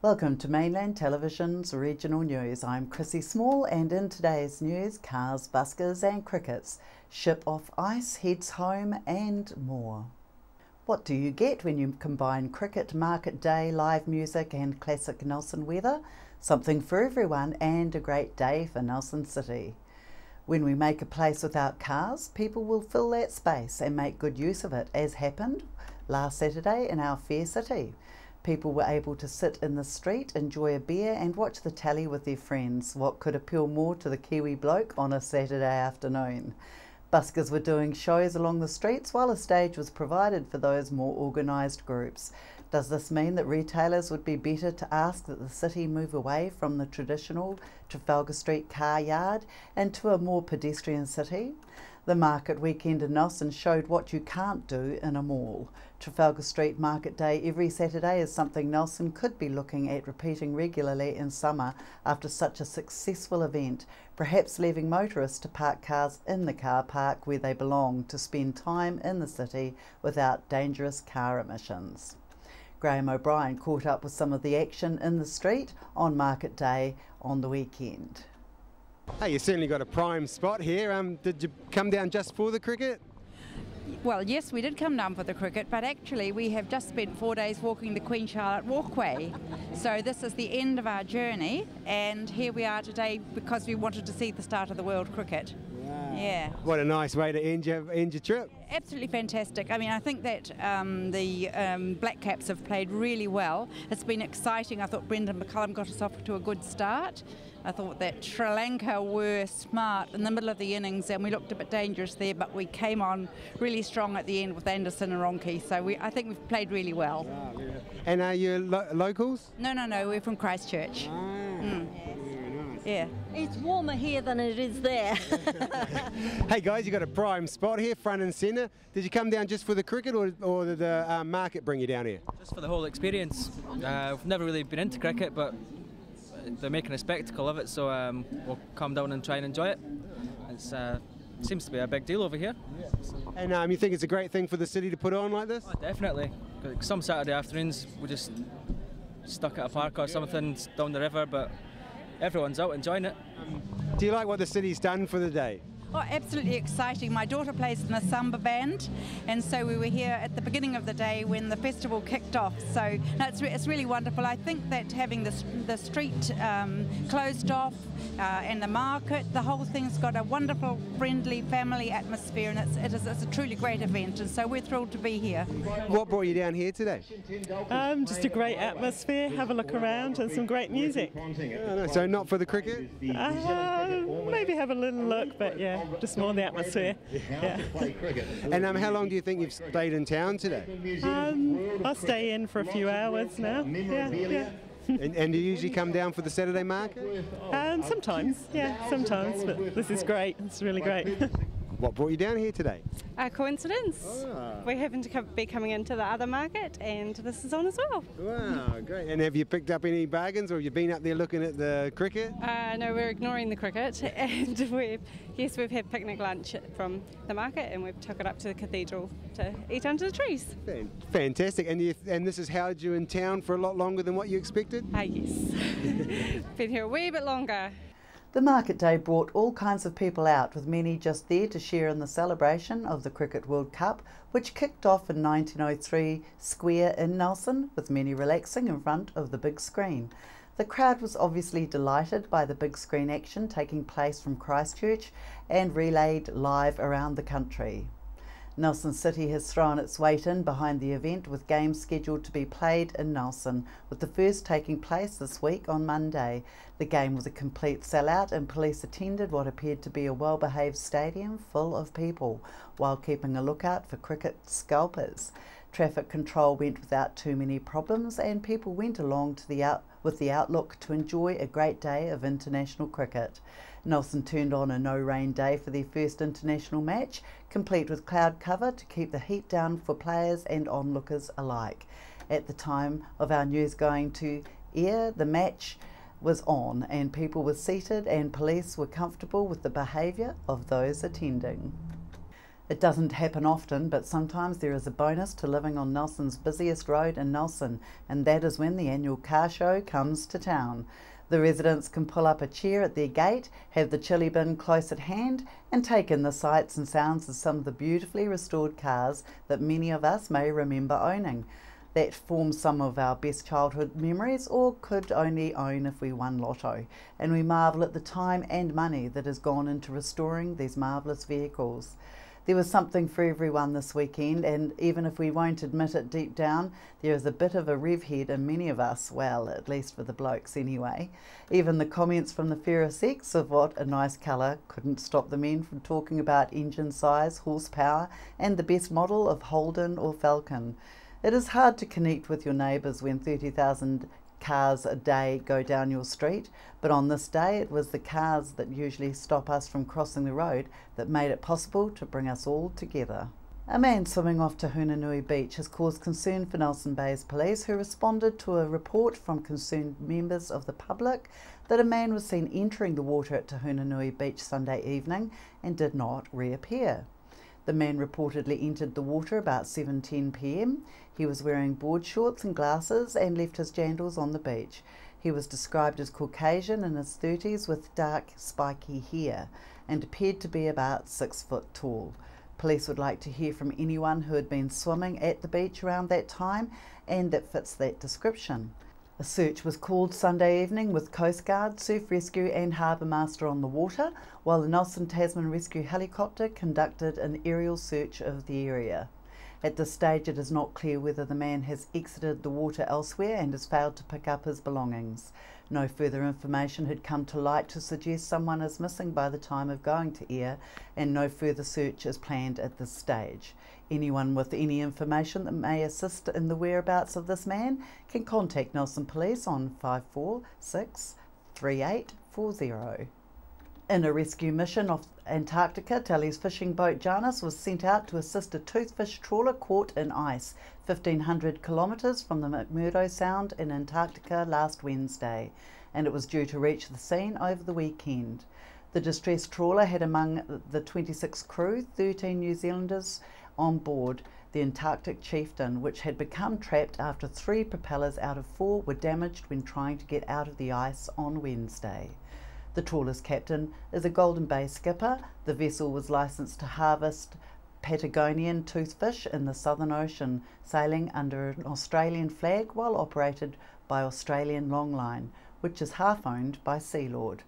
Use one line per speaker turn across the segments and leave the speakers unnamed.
Welcome to Mainland Television's Regional News. I'm Chrissy Small, and in today's news, cars, buskers and crickets, ship off ice, heads home and more. What do you get when you combine cricket, market day, live music and classic Nelson weather? Something for everyone and a great day for Nelson City. When we make a place without cars, people will fill that space and make good use of it, as happened last Saturday in our fair city. People were able to sit in the street, enjoy a beer and watch the tally with their friends. What could appeal more to the Kiwi bloke on a Saturday afternoon? Buskers were doing shows along the streets while a stage was provided for those more organised groups. Does this mean that retailers would be better to ask that the city move away from the traditional Trafalgar Street car yard and to a more pedestrian city? The market weekend in Nelson showed what you can't do in a mall. Trafalgar Street Market Day every Saturday is something Nelson could be looking at repeating regularly in summer after such a successful event, perhaps leaving motorists to park cars in the car park where they belong to spend time in the city without dangerous car emissions. Graham O'Brien caught up with some of the action in the street on Market Day on the weekend.
Hey, you certainly got a prime spot here. Did you come down just for the cricket?
Well, yes, we did come down for the cricket, but actually we have just spent 4 days walking the Queen Charlotte Walkway. So this is the end of our journey, and here we are today because we wanted to see the start of the World Cricket.
Wow.
Yeah.
What a nice way to end your trip.
Absolutely fantastic. I mean, I think that the Black Caps have played really well. It's been exciting. I thought Brendan McCullum got us off to a good start. I thought that Sri Lanka were smart in the middle of the innings and we looked a bit dangerous there, but we came on really strong at the end with Anderson and Ronke. So I think we've played really well.
Wow, yeah. And are you locals?
No, we're from Christchurch. Yeah.
It's warmer here than it is there.
Hey guys, you got a prime spot here, front and centre. Did you come down just for the cricket, or did the market bring you down here?
Just for the whole experience. I've never really been into cricket, but they're making a spectacle of it, so we'll come down and try and enjoy it. It seems to be a big deal over here.
And you think it's a great thing for the city to put on like this?
Oh, definitely. Some Saturday afternoons we just stuck at a park or something down the river, but everyone's out enjoying it.
Do you like what the city's done for the day?
Oh, absolutely exciting. My daughter plays in the Samba band, and so we were here at the beginning of the day when the festival kicked off. So no, it's really wonderful. I think that having the street closed off and the market, the whole thing's got a wonderful, friendly, family atmosphere, and it's a truly great event, and so we're thrilled to be here.
What brought you down here today?
Just a great atmosphere, have a look around and some great music.
Oh, no. So not for the cricket?
Maybe have a little look, but yeah, just more the atmosphere. Yeah.
And how long do you think you've stayed in town today?
I'll stay in for a few hours now. Yeah.
And do you usually come down for the Saturday market?
Sometimes, but this is great. It's really great.
What brought you down here today?
A coincidence. We happen to be coming into the other market, and this is on as well.
Wow, great. And have you picked up any bargains, or have you been up there looking at the cricket?
No, we're ignoring the cricket, and we've had picnic lunch from the market, and we've took it up to the cathedral to eat under the trees.
Fantastic. And this has held you in town for a lot longer than what you expected?
Yes. Been here a wee bit longer.
The market day brought all kinds of people out, with many just there to share in the celebration of the Cricket World Cup, which kicked off in 1903 Square in Nelson, with many relaxing in front of the big screen. The crowd was obviously delighted by the big screen action taking place from Christchurch and relayed live around the country. Nelson City has thrown its weight in behind the event, with games scheduled to be played in Nelson, with the first taking place this week on Monday. The game was a complete sellout and police attended what appeared to be a well-behaved stadium full of people, while keeping a lookout for cricket scalpers. Traffic control went without too many problems and people went along to with the outlook to enjoy a great day of international cricket. Nelson turned on a no-rain day for their first international match, complete with cloud cover to keep the heat down for players and onlookers alike. At the time of our news going to air, the match was on and people were seated and police were comfortable with the behaviour of those attending. It doesn't happen often, but sometimes there is a bonus to living on Nelson's busiest road in Nelson, and that is when the annual car show comes to town. The residents can pull up a chair at their gate, have the chili bin close at hand, and take in the sights and sounds of some of the beautifully restored cars that many of us may remember owning. That forms some of our best childhood memories, or could only own if we won lotto, and we marvel at the time and money that has gone into restoring these marvellous vehicles. There was something for everyone this weekend, and even if we won't admit it deep down, there is a bit of a rev head in many of us, well, at least for the blokes anyway. Even the comments from the fairer sex of what a nice colour couldn't stop the men from talking about engine size, horsepower, and the best model of Holden or Falcon. It is hard to connect with your neighbours when 30,000 cars a day go down your street, but on this day it was the cars that usually stop us from crossing the road that made it possible to bring us all together. A man swimming off to Hunanui Beach has caused concern for Nelson Bay's police, who responded to a report from concerned members of the public that a man was seen entering the water at Te Hunanui Beach Sunday evening and did not reappear. The man reportedly entered the water about 7:10 p.m. He was wearing board shorts and glasses and left his jandals on the beach. He was described as Caucasian in his 30s with dark spiky hair and appeared to be about 6 foot tall. Police would like to hear from anyone who had been swimming at the beach around that time and that fits that description. A search was called Sunday evening with Coast Guard, Surf Rescue and Harbour Master on the water, while the Nelson Tasman Rescue helicopter conducted an aerial search of the area. At this stage it is not clear whether the man has exited the water elsewhere and has failed to pick up his belongings. No further information had come to light to suggest someone is missing by the time of going to air, and no further search is planned at this stage. Anyone with any information that may assist in the whereabouts of this man can contact Nelson Police on 546 3840. In a rescue mission off Antarctica, Tally's fishing boat Janus was sent out to assist a toothfish trawler caught in ice 1,500 kilometres from the McMurdo Sound in Antarctica last Wednesday, and it was due to reach the scene over the weekend. The distressed trawler had among the 26 crew 13 New Zealanders on board the Antarctic Chieftain, which had become trapped after 3 propellers out of 4 were damaged when trying to get out of the ice on Wednesday. The trawler's captain is a Golden Bay skipper. The vessel was licensed to harvest Patagonian toothfish in the Southern Ocean, sailing under an Australian flag while operated by Australian Longline, which is half owned by Sealord.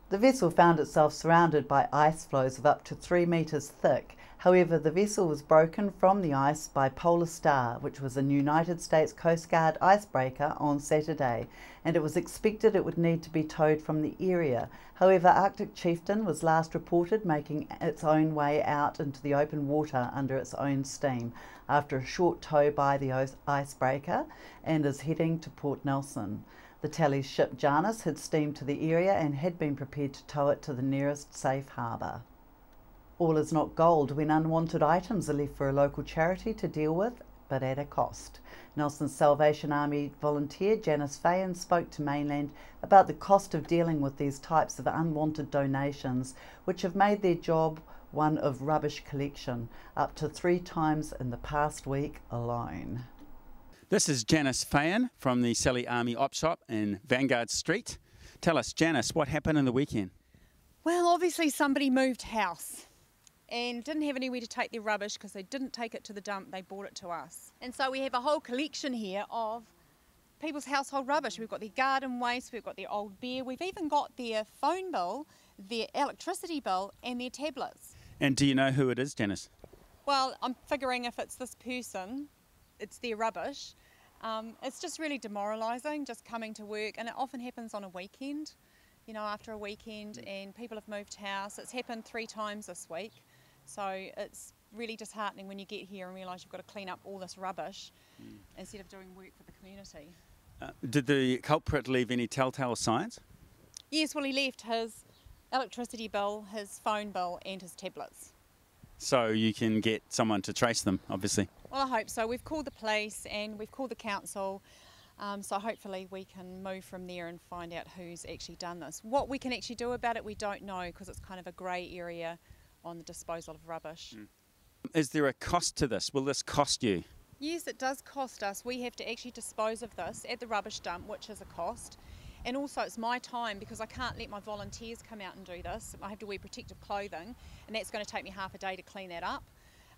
The vessel found itself surrounded by ice floes of up to 3 metres thick. However, the vessel was broken from the ice by Polar Star, which was a United States Coast Guard icebreaker, on Saturday, and it was expected it would need to be towed from the area. However, Arctic Chieftain was last reported making its own way out into the open water under its own steam after a short tow by the icebreaker, and is heading to Port Nelson. The Tally's ship Janus had steamed to the area and had been prepared to tow it to the nearest safe harbour. All is not gold when unwanted items are left for a local charity to deal with, but at a cost. Nelson's Salvation Army volunteer Janice Fayan spoke to Mainland about the cost of dealing with these types of unwanted donations, which have made their job one of rubbish collection, up to 3 times in the past week alone.
This is Janice Fayan from the Sally Army Op Shop in Vanguard Street. Tell us, Janice, what happened in the weekend?
Well, obviously somebody moved house and didn't have anywhere to take their rubbish because they didn't take it to the dump, they brought it to us. And so we have a whole collection here of people's household rubbish. We've got their garden waste, we've got their old beer, we've even got their phone bill, their electricity bill and their tablets.
And do you know who it is, Janice?
Well, I'm figuring if it's this person, it's their rubbish. It's just really demoralising, just coming to work, and it often happens on a weekend, you know, after a weekend, and people have moved house. It's happened 3 times this week, so it's really disheartening when you get here and realise you've got to clean up all this rubbish instead of doing work for the community.
Did the culprit leave any telltale signs?
Yes, well, he left his electricity bill, his phone bill and his tablets.
So you can get someone to trace them, obviously.
Well, I hope so. We've called the police and we've called the council, so hopefully we can move from there and find out who's actually done this. What we can actually do about it, we don't know, because it's kind of a grey area on the disposal of rubbish.
Is there a cost to this? Will this cost you?
Yes, it does cost us. We have to actually dispose of this at the rubbish dump, which is a cost. And also it's my time, because I can't let my volunteers come out and do this. I have to wear protective clothing, and that's going to take me half a day to clean that up.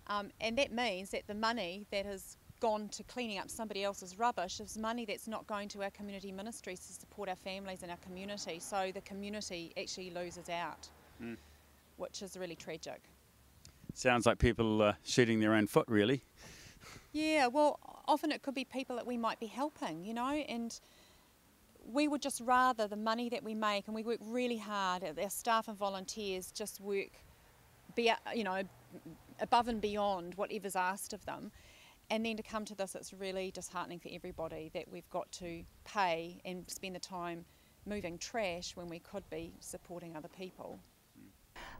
And that means that the money that has gone to cleaning up somebody else's rubbish is money that's not going to our community ministries to support our families and our community. So the community actually loses out, which is really tragic.
Sounds like people shooting their own foot, really.
Yeah, well, often it could be people that we might be helping, you know, and we would just rather the money that we make, and we work really hard, our staff and volunteers just work, above and beyond whatever's asked of them. And then to come to this, it's really disheartening for everybody that we've got to pay and spend the time moving trash when we could be supporting other people.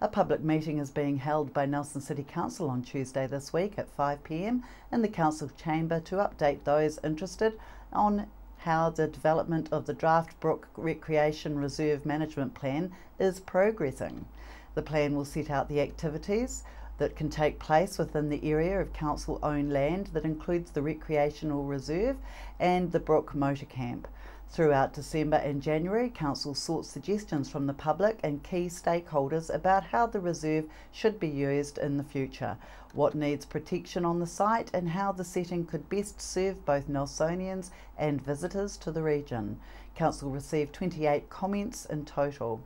A public meeting is being held by Nelson City Council on Tuesday this week at 5 p.m. in the Council chamber to update those interested on how the development of the Draft Brook Recreation Reserve Management Plan is progressing. The plan will set out the activities that can take place within the area of council-owned land that includes the recreational reserve and the Brook Motor Camp. Throughout December and January, Council sought suggestions from the public and key stakeholders about how the reserve should be used in the future, what needs protection on the site, and how the setting could best serve both Nelsonians and visitors to the region. Council received 28 comments in total.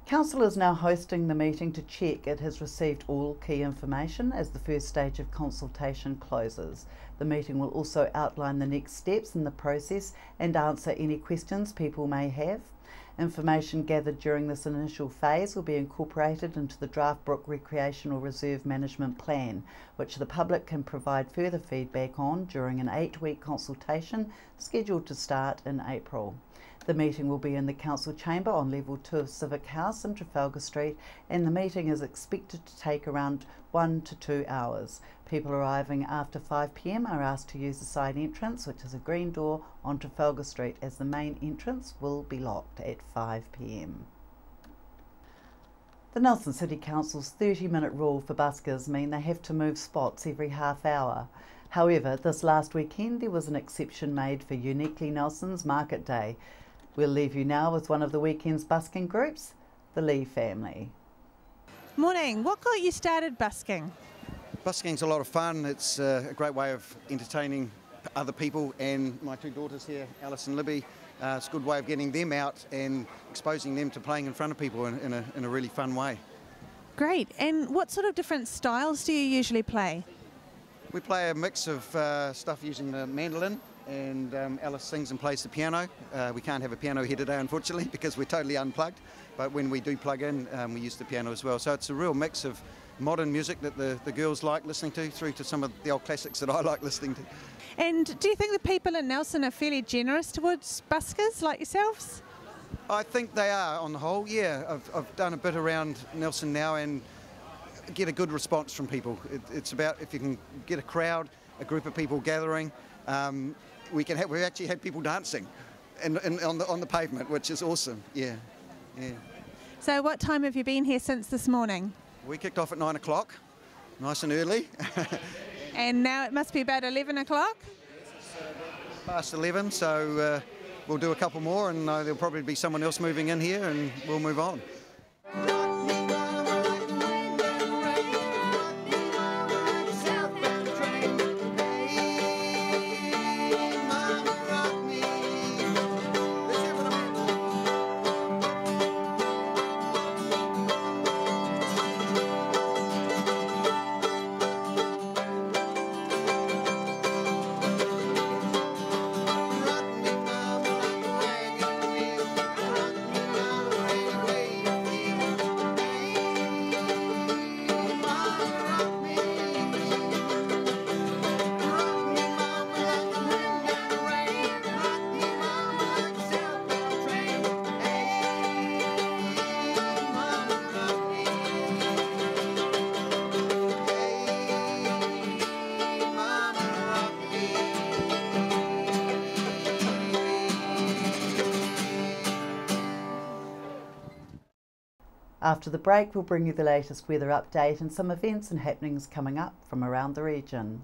Council is now hosting the meeting to check it has received all key information as the first stage of consultation closes. The meeting will also outline the next steps in the process and answer any questions people may have. Information gathered during this initial phase will be incorporated into the Draft Brook Recreational Reserve Management Plan, which the public can provide further feedback on during an 8-week consultation scheduled to start in April. The meeting will be in the Council chamber on level 2 of Civic House in Trafalgar Street, and the meeting is expected to take around 1 to 2 hours. People arriving after 5 p.m. are asked to use the side entrance, which is a green door on Trafalgar Street, as the main entrance will be locked at 5 p.m. The Nelson City Council's 30-minute rule for buskers mean they have to move spots every half hour. However, this last weekend there was an exception made for Uniquely Nelson's Market Day. We'll leave you now with one of the weekend's busking groups, the Lee family.
Morning. What got you started busking?
Busking's a lot of fun. It's a great way of entertaining other people, and my two daughters here, Alice and Libby, it's a good way of getting them out and exposing them to playing in front of people in a really fun way.
Great. And what sort of different styles do you usually play?
We play a mix of stuff using the mandolin, and Alice sings and plays the piano. We can't have a piano here today, unfortunately, because we're totally unplugged, but when we do plug in, we use the piano as well. So it's a real mix of modern music that the girls like listening to, through to some of the old classics that I like listening to.
And do you think the people in Nelson are fairly generous towards buskers like yourselves?
I think they are on the whole, yeah. I've done a bit around Nelson now and get a good response from people. It's about if you can get a crowd, a group of people gathering. We've actually had people dancing on the pavement, which is awesome. Yeah.
So what time have you been here since this morning?
We kicked off at 9 o'clock, nice and early.
And now it must be about 11 o'clock?
Past 11, so we'll do a couple more, and there'll probably be someone else moving in here, and we'll move on.
After the break, we'll bring you the latest weather update and some events and happenings coming up from around the region.